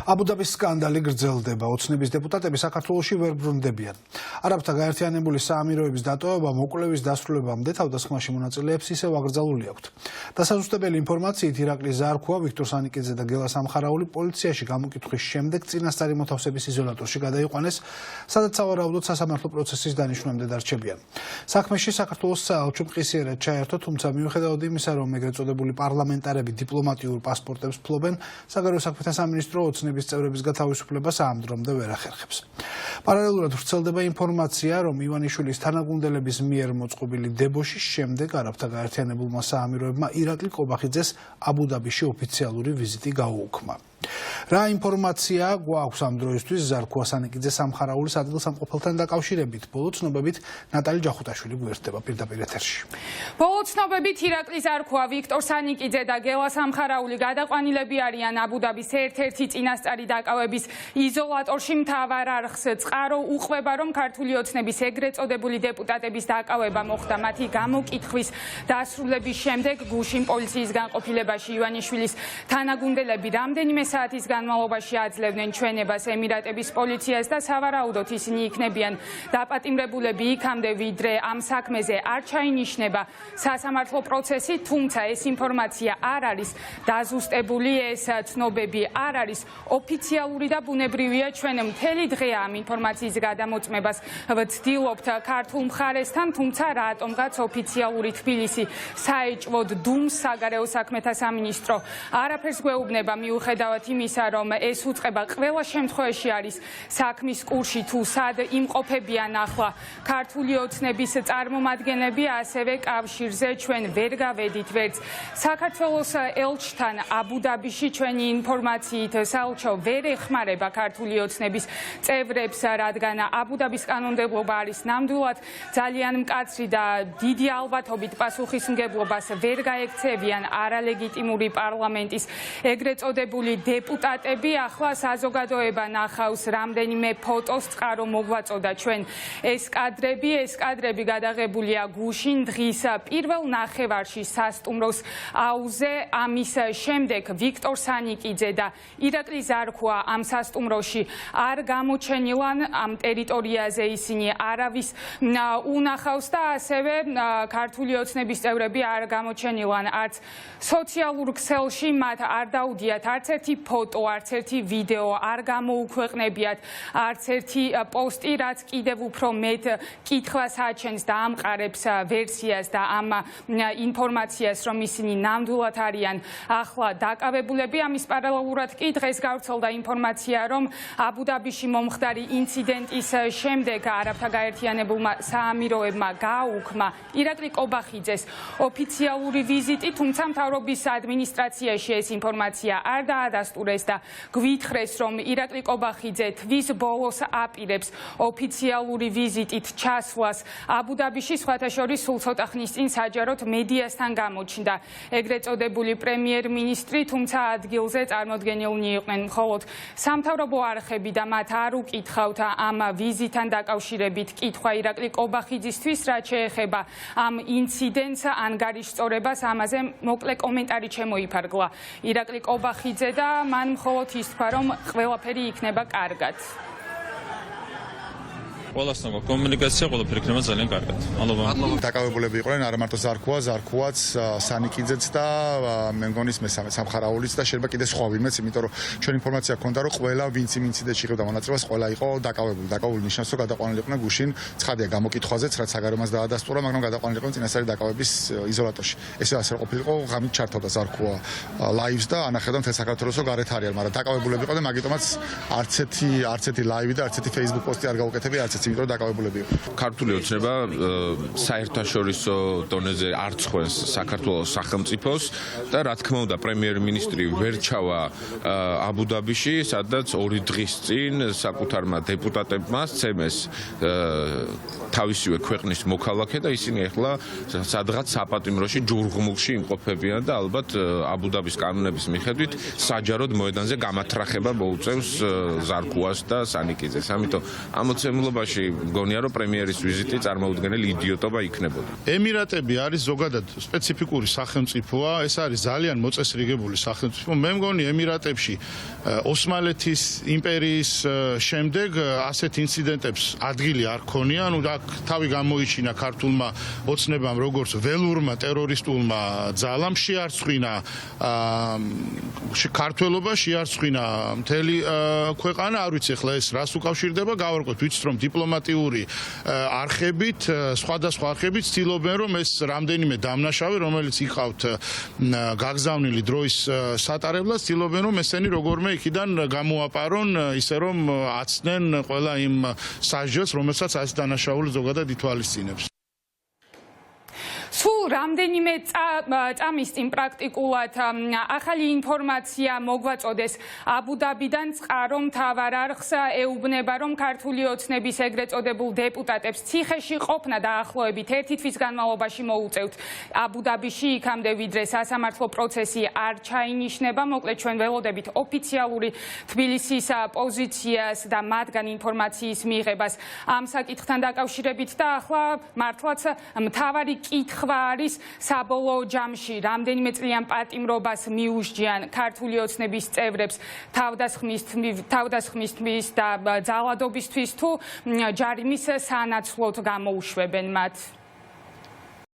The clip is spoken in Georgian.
აბუდაბის სკანდალი გრძელდება. ოცნების დეპუტატები საქართველოში ვერ ბრუნდებიან. არაბთა გაერთიანებული საამიროების დატოვება მოკვლევის დასრულებამდე თავდასხმაში მონაწილეებს ისევ აკრძალული აქვთ. დასაზუსტებელი ინფორმაციით ირაკლი ზარქუა, ვიქტორ სანიკიძე და გელა სამხარაული პოლიციაში გამოკითხვის შემდეგ წინასწარი მოთავსების იზოლატორში გადაიყვანეს, სადაც სავარაუდოდ სასამართლო პროცესის დანიშვნამდე დარჩებიან. საქმეში საქართველოს საელჩო მყისიერად ჩაერთო, თუმცა მიუხედავად იმისა, რომ ეგრეთ წოდებული პარლამენტარები დიპლომატიურ პასპორტებს ფლობენ, საგარეო საქმეთა სამინისტრო ოცნების წევრების გათავისუფლებას ამ დრომდე ვერ ახერხებს. პარალელურად ვრცელდება ინფორმაცია, რომ ივანიშვილის თანაგუნდელების მიერ მოწყობილი დებოშის შემდეგ არაბთა გაერთიანებულმა საამიროებმა ირაკლი ყობახიძეს აბუდაბიში ოფიციალური ვიზიტი გაუუქმა. რა ინფორმაცია გვაქვს ამ დროისთვის ზარქუა სანიკიძე სამხარაულის ადგილსამყოფელთან დაკავშირებით? ბოლო ცნობებით ნატალი ჯახუტაშვილი გვერდება პირდაპირ ეთერში. ბოლო ცნობებით ირაკლი ზარქუა, ვიქტორ სანიკიძე და გელა სამხარაული გადაყვანილები არიან აბუდაბის ერთ-ერთი წინასწარი დაკავების იზოლატორში. მთავარ არხს წყარო უყვება, რომ ქართული ოცნების ეგრეთ წოდებული დეპუტატების დაკავება მოხდა მათი გამოკითხვის დასრულების შემდეგ. გუშინ პოლიციის განყოფილებაში ივანიშვილის თანაგუნდელები რამდენიმე საათის განმავლობაში აძლევდნენ ჩვენებას ემირატების პოლიციას და სავარაუდოდ ისინი იქნებიან დაპატიმრებულები იქამდე, ვიდრე ამ საქმეზე არ ჩაინიშნება სასამართლო პროცესი, თუმცა ეს ინფორმაცია არ არის დაზუსტებული, ეს ცნობები არ არის ოფიციალური და ბუნებრივია. ჩვენ მთელი დღე ამ ინფორმაციის გადამოწმებას ვცდილობთ ქართულ მხარესთან, თუმცა რატომღაც ოფიციალური თბილისი საეჭვოდ დუმს საგარეო საქმეთა სამინისტრო არაფერს გვეუბნება, მიუხედავად იმისა, რომ ეს უწყება ყველა შემთხვევაში არის საქმის კურსში, თუ სად იმყოფებიან ახლა ქართული ოცნების წარმომადგენლები, ასევე კავშირზე ჩვენ ვერ გავედით ვერც საქართველოს ელჩთან აბუდაბიში. ჩვენი ინფორმაციით საელჩო ვერ ეხმარება ქართული ოცნების წევრებს, რადგან აბუდაბის კანონმდებლობა არის ნამდვილად ძალიან მკაცრი და დიდი ალბათობით პასუხისმგებლობას ვერ გაექცევიან არალეგიტიმური პარლამენტის ეგრეთ წოდებული დეპუტატები. ახლა საზოგადოება ნახავს რამდენიმე ფოტოს, წყარო მოგვაწოდა ჩვენ ეს კადრები გადაღებულია გუშინ დღის პირველ ნახევარში სასტუმროს აუზზე. ამის შემდეგ ვიქტორ სანიკიძე და ირაკლი ზარქუა ამ სასტუმროში არ გამოჩენილან, ამ ტერიტორიაზე ისინი არავის უნახავს და ასევე ქართული ოცნების წევრები არ გამოჩენილან არც სოციალურ ქსელში, მათ არ დაუდიათ არც ერთი ფოტო, არც ერთი ვიდეო, არ გამოუქვეყნებიათ არც ერთი პოსტი, რაც კიდევ უფრო მეტ კითხვას აჩენს და ამყარებს ვერსიას და ამ ინფორმაციას, რომ ისინი ნამდვილად არიან ახლა დაკავებულები. ამის პარალელურად კი დღეს გავრცელდა ინფორმაცია, რომ აბუდაბიში მომხდარი ინციდენტის შემდეგ არაბთა გაერთიანებულმა საამიროებმა გააუქმა ირაკლი ყობახიძეს ოფიციალური ვიზიტი, თუმცა მთავრობის ადმინისტრაციაში ეს ინფორმაცია არ დაადასტურეს და გვითხრეს, რომ ირაკლი ყობახიძე თვის ბოლოს აპირებს ოფიციალური ვიზიტით ჩასვლას აბუდაბიში. სხვათა შორის სულ ცოტა ხნის წინ საჯაროდ მედიასთან გამოჩნდა ეგრეთ წოდებული პრემიერ-მინისტრი, თუმცა ადგილზე წარმოდგენილნი იყვნენ მხოლოდ სამთავრობო არხები და მათ არ უკითხავთ ამ ვიზიტთან დაკავშირებით კითხვა ირაკლი ყობახიძისთვის, რაც შეეხება ამ ინციდენტს, ანგარიშწორებას. ამაზე მოკლე კომენტარი შემოიფარგლა ირაკლი ყობახიძე და მან მხოლოდ ის თქვა, რომ ყველაფერი იქნება კარგად. ყველასთან კომუნიკაცია ყველაფერი იქნება ძალიან კარგად. მადლობა. დაკავებულები იყვნენ არა მარტო ზარქუაც, სანიკიძეც და მე მგონი მესამე სამხარაულიც და შეიძლება კიდე სხვა ვინმეც, იმიტომ რომ ჩვენ ინფორმაცია ჰქონდა, რომ ყველა ვინც იმ ინციდენტში იღებდა მონაწილეობას, ყველა იყო დაკავებული ნიშნავს, რომ გადაყვანილი იყვნენ გუშინ ცხადია გამოკითხვაზეც, რაც საგარეომას დაადასტურა, მაგრამ გადაყვანილი იყვნენ წინასწარი დაკავების იზოლატორში. ესე ასე ყოფილიყო, ღამით ჩართავდა ზარქუა ლაივს და ანახებდა მთელ საქართველოს, რომ გარეთ არიან, მაგრამ დაკავებულები იყვნენ, მაგიტომაც არც ერთი ლაივი და არც ერთი Facebook პოსტი არ გაუკეთებია, არც იმიტომ რომ დაკავებულები იყო. ქართული ოცნება საერთაშორისო დონეზე არ წხვენს საქართველოს სახელმწიფოს და რა თქმა უნდა პრემიერ-მინისტრი ვერ ჩავა აბუდაბიში, სადაც 2 დღის წინ საკუთარმა დეპუტატებმა სცემეს თავისივე ქვეყნის მოქალაქე და ისინი ახლა სადღაც საპატიმროში ჯურღმულში იმყოფებიან და ალბათ აბუდაბის კანონების მიხედვით საჯაროდ მოედანზე გამათრახება მოუწევს ზარქუას და სანიკიძეს. ამიტომ ამოცემულობაში შემთხვევაში მგონია რომ პრემიერის ვიზიტი წარმოუდგენელი იდიოტობა იქნებოდა. ემირატები არის ზოგადად სპეციფიკური სახელმწიფოა, ეს არის ძალიან მოწესრიგებული სახელმწიფო. მე მგონი ემირატებში ოსმალეთის იმპერიის შემდეგ ასეთ ინციდენტებს ადგილი არ ქონია, ნუ აქ თავი გამოიჩინა ქართულმა ოცნებამ როგორც ველურმა ტერორისტულმა ძალამ შეარწყვინა ქართველობა, შეარწყვინა მთელი ქვეყანა, არ ვიცი ახლა ეს რას უკავშირდება, გავარკვევთ, ვიცით რომ დიპლომატიური არხებით, სხვადასხვა არხებით ცდილობენ რომ ეს რამდენიმე დამნაშავე, რომელიც იყავთ გაგზავნილი დროის სატარებლად, ცდილობენ რომ ესენი როგორმე იქიდან გამოაპარონ, ისე რომ აცდნენ ყველა იმ სასჯელს, რომელსაც ეს დანაშაული ზოგადად ითვალისწინებს. სულ რამდენიმე წამის წინ პრაქტიკულად ახალი ინფორმაცია მოგვაწოდეს აბუ-დაბიდან წყარო მთავარ არხს ეუბნება რომ ქართული ოცნების ეგრეთ წოდებულ დეპუტატებს ციხეში ყოფნა დაახლოებით 1 თვის განმავლობაში მოუწევთ აბუ-დაბიში იქამდე ვიდრე სასამართლო პროცესი არ ჩაინიშნება. მოკლედ ჩვენ ველოდებით ოფიციალური თბილისის პოზიციას და მათგან ინფორმაციის მიღებას ამ საკითხთან დაკავშირებით და ახლა მართლაც მთავარი კითხვა არის საბოლოო ჯამში რამდენიმე წლიან პატიმრობას მიუსჯიან ქართული ოცნების წევრებს თავდასხმისთვის და ძალადობისთვის თუ ჯარიმის სანაცვლოდ გამოუშვებენ მათ.